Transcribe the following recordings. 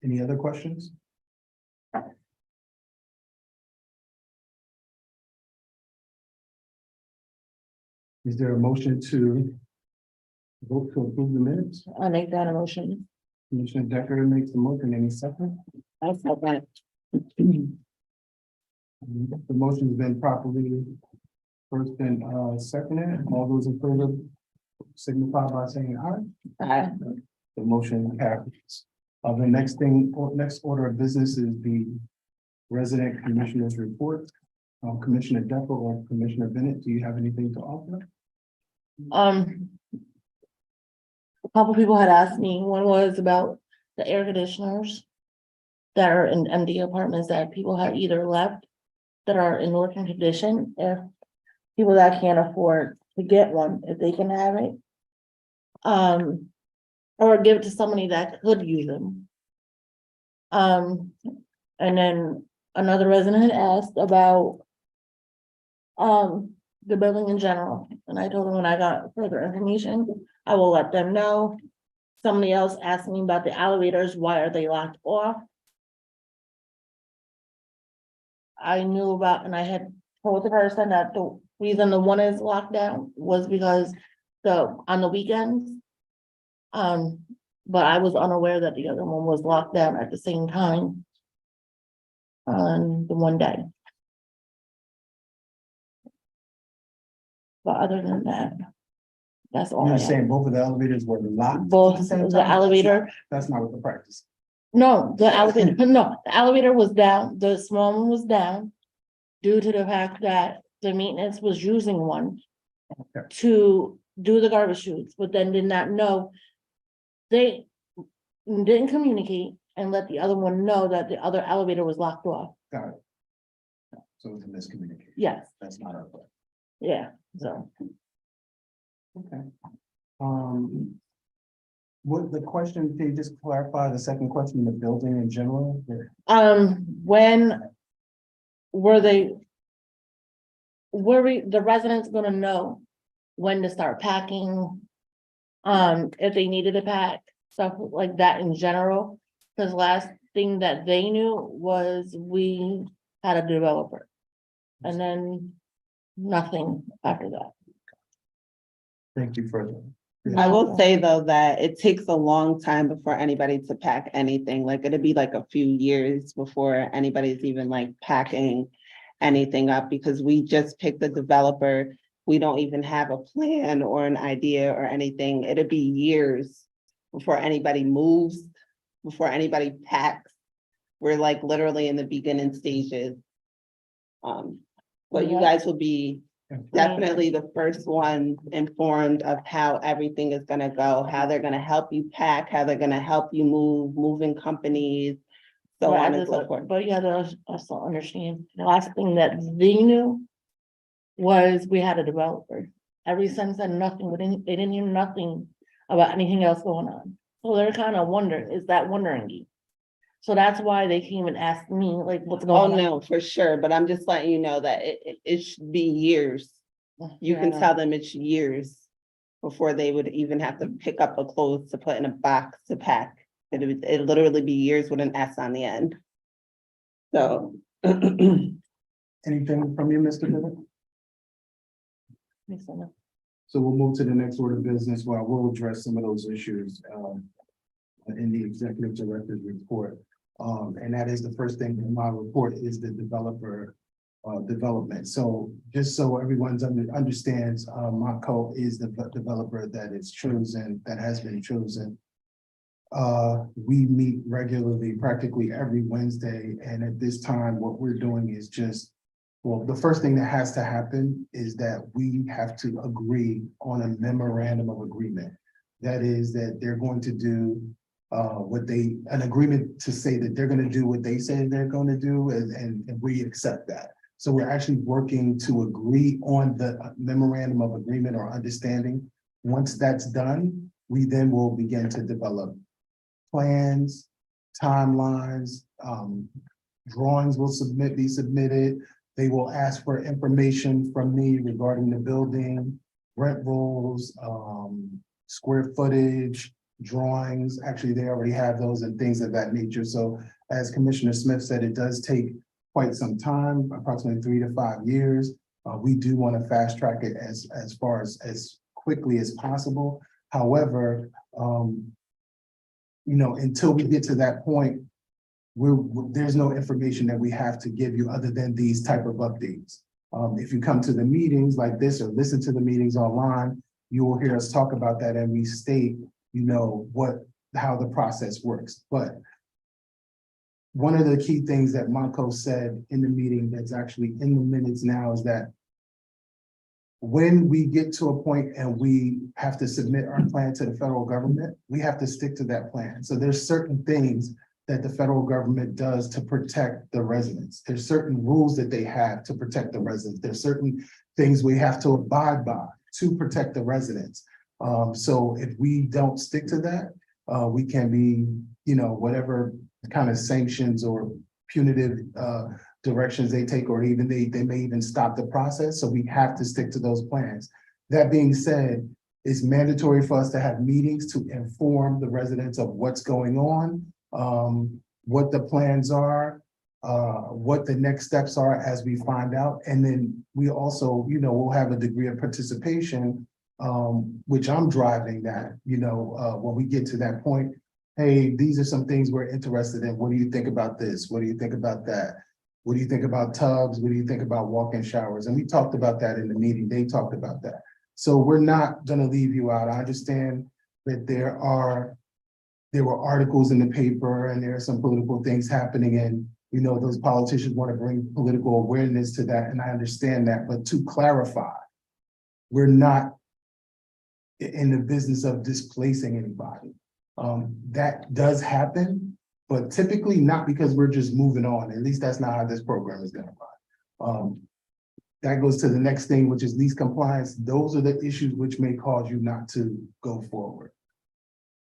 Any other questions? Is there a motion to vote to approve the minutes? I make that a motion. Commissioner Decker makes the motion, any second? I said that. The motion's been properly first and seconded. All those in favor signify by saying aye. The motion carries. The next order of business is the resident commissioners report. Commissioner Decker or Commissioner Bennett, do you have anything to offer? A couple people had asked me, one was about the air conditioners that are in empty apartments that people have either left that are in working condition, if people that can't afford to get one, if they can have it. Or give it to somebody that could use them. And then another resident had asked about the building in general, and I told them when I got further information, I will let them know. Somebody else asked me about the elevators, why are they locked off? I knew about, and I had told the person that the reason the one is locked down was because on the weekends. But I was unaware that the other one was locked down at the same time. On the one day. But other than that, that's all. I You're have. saying both of the elevators were locked? Both at the same the time? elevator, That's not what the practice. no, the elevator, no, the elevator was down, the small one was down. Due to the fact that the maintenance was using one. Okay. To do the garbage chutes, but then did not know. They didn't communicate and let the other one know that the other elevator was locked off. Got it. So it's a miscommunication. Yes, That's not our fault. yeah, so. Okay. What the question, can you just clarify the second question, the building in general? When were the residents gonna know when to start packing? If they needed to pack, stuff like that in general, because last thing that they knew was we had a developer. And then nothing after that. Thank you for that. I will say though that it takes a long time before anybody to pack anything, like it'd be like a few years before anybody's even like packing anything up, because we just picked the developer. We don't even have a plan or an idea or anything. It'd be years before anybody moves, before anybody packs. We're like literally in the beginning stages. But you guys will be definitely the first ones informed of how everything is gonna go, how they're gonna help you pack, how they're gonna help you move, moving companies, so on and so forth. But you have to also understand, the last thing that they knew was we had a developer. Ever since then, nothing, they didn't hear nothing about anything else going on. So they're kind of wondering. So that's why they came and asked me, like, what's Oh, going on? no, for sure, but I'm just letting you know that it should be years. You can tell them it's years before they would even have to pick up a clothes to put in a box to pack. It'd literally be years with an S on the end. So. Anything from you, Mr. Bennett? So we'll move to the next order of business where we'll address some of those issues in the executive director's report. And that is the first thing in my report is the developer development. So just so everyone's understands, Monco is the developer that is chosen, that has been chosen. We meet regularly, practically every Wednesday. And at this time, what we're doing is just, well, the first thing that has to happen is that we have to agree on a memorandum of agreement. That is that they're going to do an agreement to say that they're going to do what they say they're going to do, and we accept that. So we're actually working to agree on the memorandum of agreement or understanding. Once that's done, we then will begin to develop plans, timelines, drawings will be submitted. They will ask for information from me regarding the building, rent rolls, square footage, drawings. Actually, they already have those and things of that nature. So as Commissioner Smith said, it does take quite some time, approximately 3 to 5 years. We do want to fast track it as far as quickly as possible. However, until we get to that point, there's no information that we have to give you other than these type of updates. If you come to the meetings like this or listen to the meetings online, you will hear us talk about that and we state, how the process works. But one of the key things that Monco said in the meeting that's actually in the minutes now is that when we get to a point and we have to submit our plan to the federal government, we have to stick to that plan. So there's certain things that the federal government does to protect the residents. There's certain rules that they have to protect the residents. There's certain things we have to abide by to protect the residents. So if we don't stick to that, we can be, whatever kind of sanctions or punitive directions they take, or even they may even stop the process. So we have to stick to those plans. That being said, it's mandatory for us to have meetings to inform the residents of what's going on, what the plans are, what the next steps are as we find out. And then we also, we'll have a degree of participation, which I'm driving that, when we get to that point. Hey, these are some things we're interested in. What do you think about this? What do you think about that? What do you think about tubs? What do you think about walk-in showers? And we talked about that in the meeting. They talked about that. So we're not going to leave you out. I understand that there were articles in the paper and there are some political things happening, and those politicians want to bring political awareness to that, and I understand that. But to clarify, we're not in the business of displacing anybody. That does happen, but typically not because we're just moving on. At least that's not how this program is going to run. That goes to the next thing, which is lease compliance. Those are the issues which may cause you not to go forward.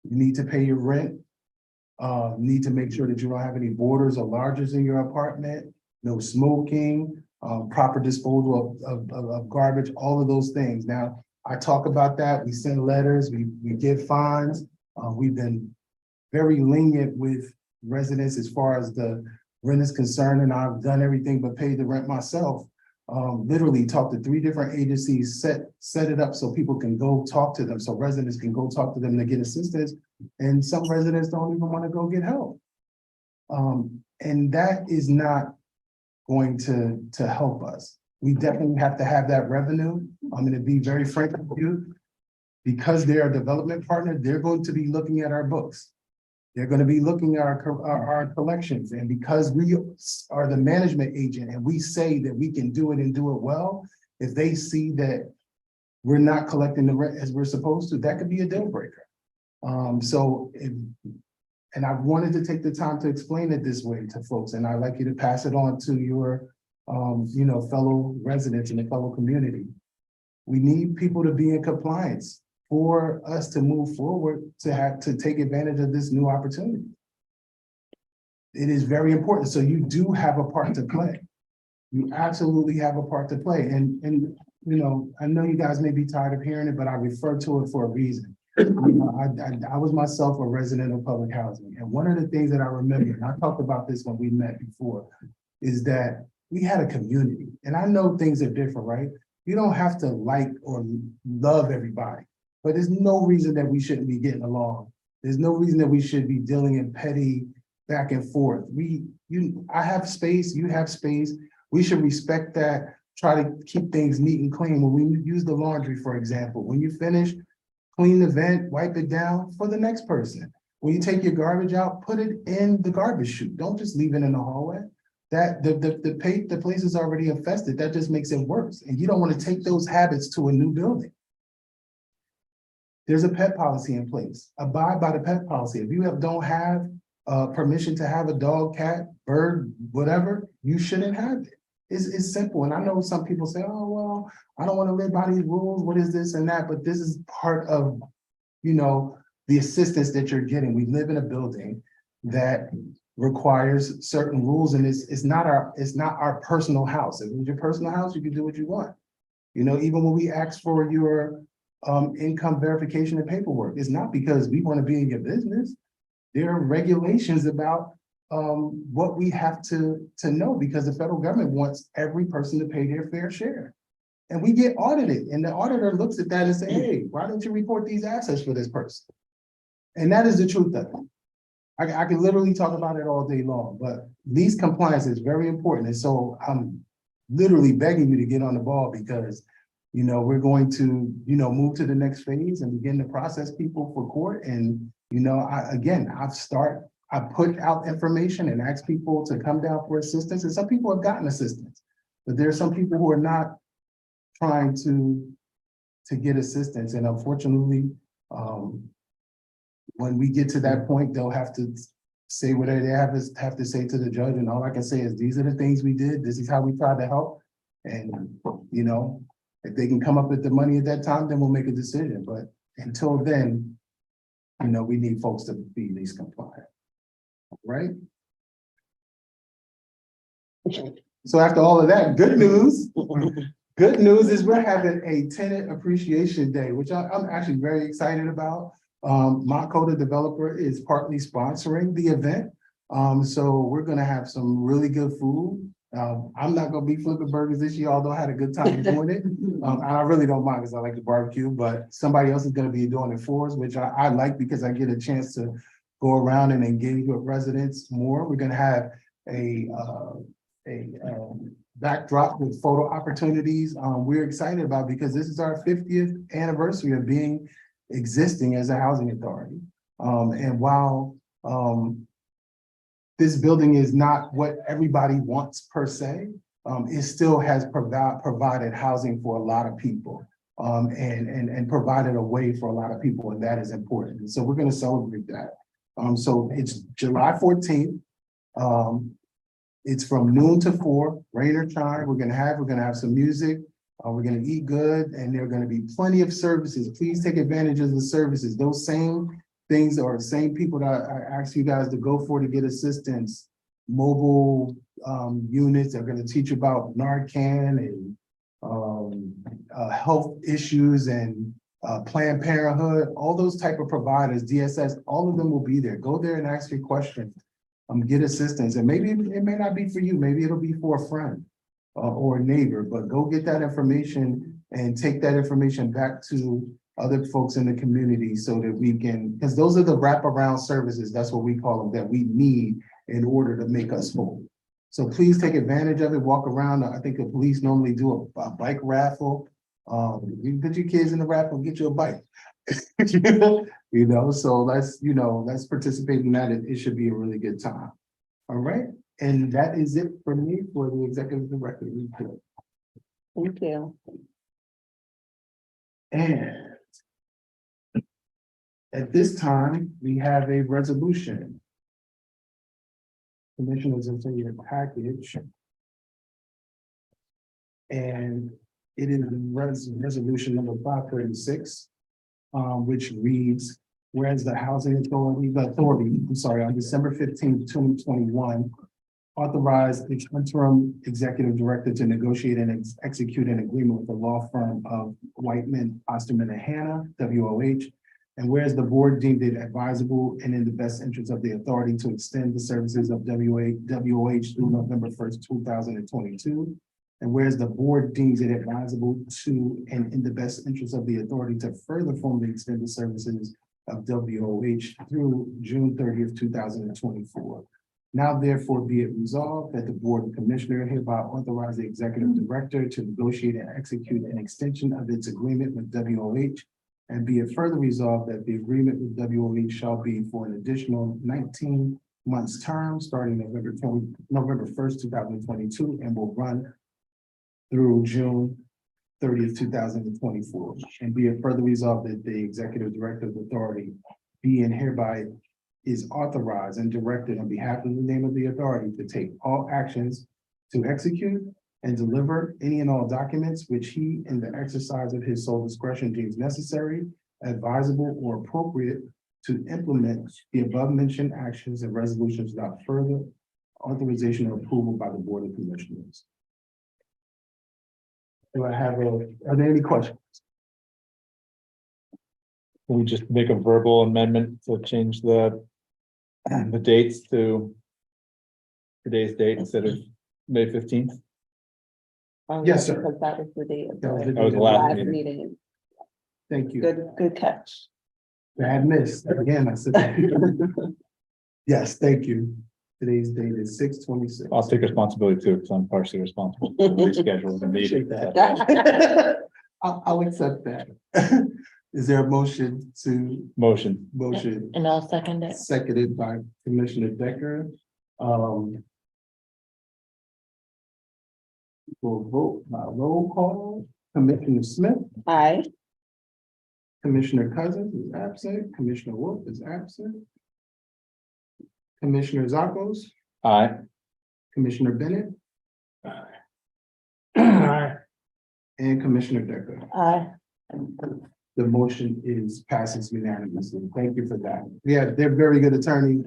You need to pay your rent. Need to make sure that you don't have any borders or lodgers in your apartment, no smoking, proper disposal of garbage, all of those things. Now, I talk about that. We send letters, we give fines. We've been very lenient with residents as far as the rent is concerned, and I've done everything but pay the rent myself. Literally talked to 3 different agencies, set it up so people can go talk to them, so residents can go talk to them to get assistance. And some residents don't even want to go get help. And that is not going to help us. We definitely have to have that revenue. I'm going to be very frank with you. Because they're a development partner, they're going to be looking at our books. They're going to be looking at our collections. And because we are the management agent and we say that we can do it and do it well, if they see that we're not collecting the rent as we're supposed to, that could be a deal breaker. And I wanted to take the time to explain it this way to folks, and I'd like you to pass it on to your fellow residents in the fellow community. We need people to be in compliance for us to move forward, to take advantage of this new opportunity. It is very important. So you do have a part to play. You absolutely have a part to play. And I know you guys may be tired of hearing it, but I refer to it for a reason. I was myself a resident of public housing. And one of the things that I remember, and I talked about this when we met before, is that we had a community. And I know things are different, right? You don't have to like or love everybody. But there's no reason that we shouldn't be getting along. There's no reason that we should be dealing in petty back and forth. I have space, you have space. We should respect that, try to keep things neat and clean. When we use the laundry, for example, when you finish, clean the vent, wipe it down for the next person. When you take your garbage out, put it in the garbage chute. Don't just leave it in the hallway. That the place is already infested. That just makes it worse. And you don't want to take those habits to a new building. There's a pet policy in place. Abide by the pet policy. If you don't have permission to have a dog, cat, bird, whatever, you shouldn't have it. It's simple. And I know some people say, oh, well, I don't want to live by these rules. What is this and that? But this is part of, the assistance that you're getting. We live in a building that requires certain rules, and it's not our personal house. If it was your personal house, you can do what you want. Even when we ask for your income verification and paperwork. It's not because we want to be in your business. There are regulations about what we have to know, because the federal government wants every person to pay their fair share. And we get audited, and the auditor looks at that and say, hey, why don't you report these assets for this person? And that is the truth of it. I can literally talk about it all day long, but lease compliance is very important. And so I'm literally begging you to get on the ball, because, you know, we're going to, you know, move to the next phase and begin to process people for court. And, you know, I put out information and ask people to come down for assistance. And some people have gotten assistance, but there are some people who are not trying to get assistance. And unfortunately, when we get to that point, they'll have to say whatever they have to say to the judge. And all I can say is, these are the things we did. This is how we tried to help. And, you know, if they can come up with the money at that time, then we'll make a decision. But until then, you know, we need folks to be lease compliant, right? So after all of that, good news. Good news is we're having a tenant appreciation day, which I'm actually very excited about. Montco, the developer, is partly sponsoring the event. So we're gonna have some really good food. I'm not gonna be flipping burgers this year, although I had a good time doing it. I really don't mind because I like the barbecue, but somebody else is gonna be doing it for us, which I like, because I get a chance to go around and engage with residents more. We're gonna have a backdrop with photo opportunities. We're excited about, because this is our 50th anniversary of existing as a housing authority. And while this building is not what everybody wants per se, it still has provided housing for a lot of people, and provided a way for a lot of people, and that is important. And so we're going to celebrate that. So it's July 14th. It's from noon to 4, rain or shine. We're gonna have some music. We're gonna eat good, and there are gonna be plenty of services. Please take advantage of the services. Those same things are the same people that I asked you guys to go for to get assistance. Mobile units are gonna teach you about Narcan and health issues and Planned Parenthood. All those type of providers, DSS, all of them will be there. Go there and ask your questions. Get assistance, and maybe it may not be for you, maybe it'll be for a friend or a neighbor, but go get that information and take that information back to other folks in the community, so that we can, because those are the wraparound services, that's what we call them, that we need in order to make us whole. So please take advantage of it, walk around. I think the police normally do a bike raffle. You put your kids in the raffle, get you a bike. You know, so let's participate in that. It should be a really good time. All right. And that is it for me for the executive director report. Thank you. And at this time, we have a resolution. Commissioners, it's in your package. And it is resolution number 536. Which reads, whereas the Housing Authority, on December 15th, 2021, authorized its interim executive director to negotiate and execute an agreement with the law firm of Whiteman, Osterman and Hanna, WOH. And whereas the board deemed it advisable and in the best interest of the authority to extend the services of WOH through November 1st, 2022. And whereas the board deems it advisable to and in the best interest of the authority to further formally extend the services of WOH through June 30th, 2024. Now therefore be it resolved that the Board of Commissioners hereby authorize the executive director to negotiate and execute an extension of its agreement with WOH. And be it further resolved that the agreement with WOH shall be for an additional 19 months term starting November 1st, 2022, and will run through June 30th, 2024. And be it further resolved that the executive director's authority be and hereby is authorized and directed on behalf of the name of the authority to take all actions to execute and deliver any and all documents which he, in the exercise of his sole discretion, deems necessary, advisable, or appropriate to implement the above mentioned actions and resolutions without further authorization or approval by the Board of Commissioners. Are there any questions? we just make a verbal amendment to change the dates to today's date instead of May 15th. Yes, sir. Because that was the date of That was the That was the last last meeting. meeting. Thank you. Good catch. Bad miss. Again, I said. that. Yes, thank you. Today's date is 6/26. I'll take responsibility too, because I'm partially responsible for rescheduling the meeting. Appreciate that. I'll accept that. Is there a motion to Motion. motion And I'll second it. seconded by Commissioner Decker? We'll vote by roll call. Commissioner Smith, Aye. Commissioner Cousins is absent, Commissioner Wolf is absent. Commissioner Zakos, Aye. Commissioner Bennett, and Commissioner Decker. Aye. The motion passes unanimously. Thank you for that. Yeah, they're very good attorneys.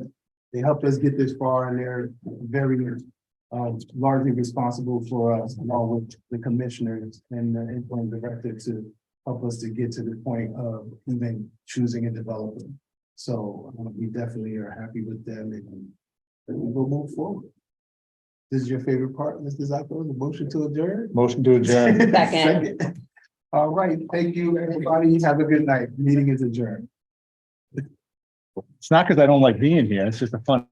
They helped us get this far and they're very largely responsible for us, along with the commissioners and the interim director to help us to get to the point of even choosing a developer. So we definitely are happy with them and we will move forward. This is your favorite part, Mr. Zacco, the motion to adjourn? Motion to adjourn. Second. All right, thank you, everybody. Have a good night. Meeting is adjourned. It's not because I don't like being here. It's just a fun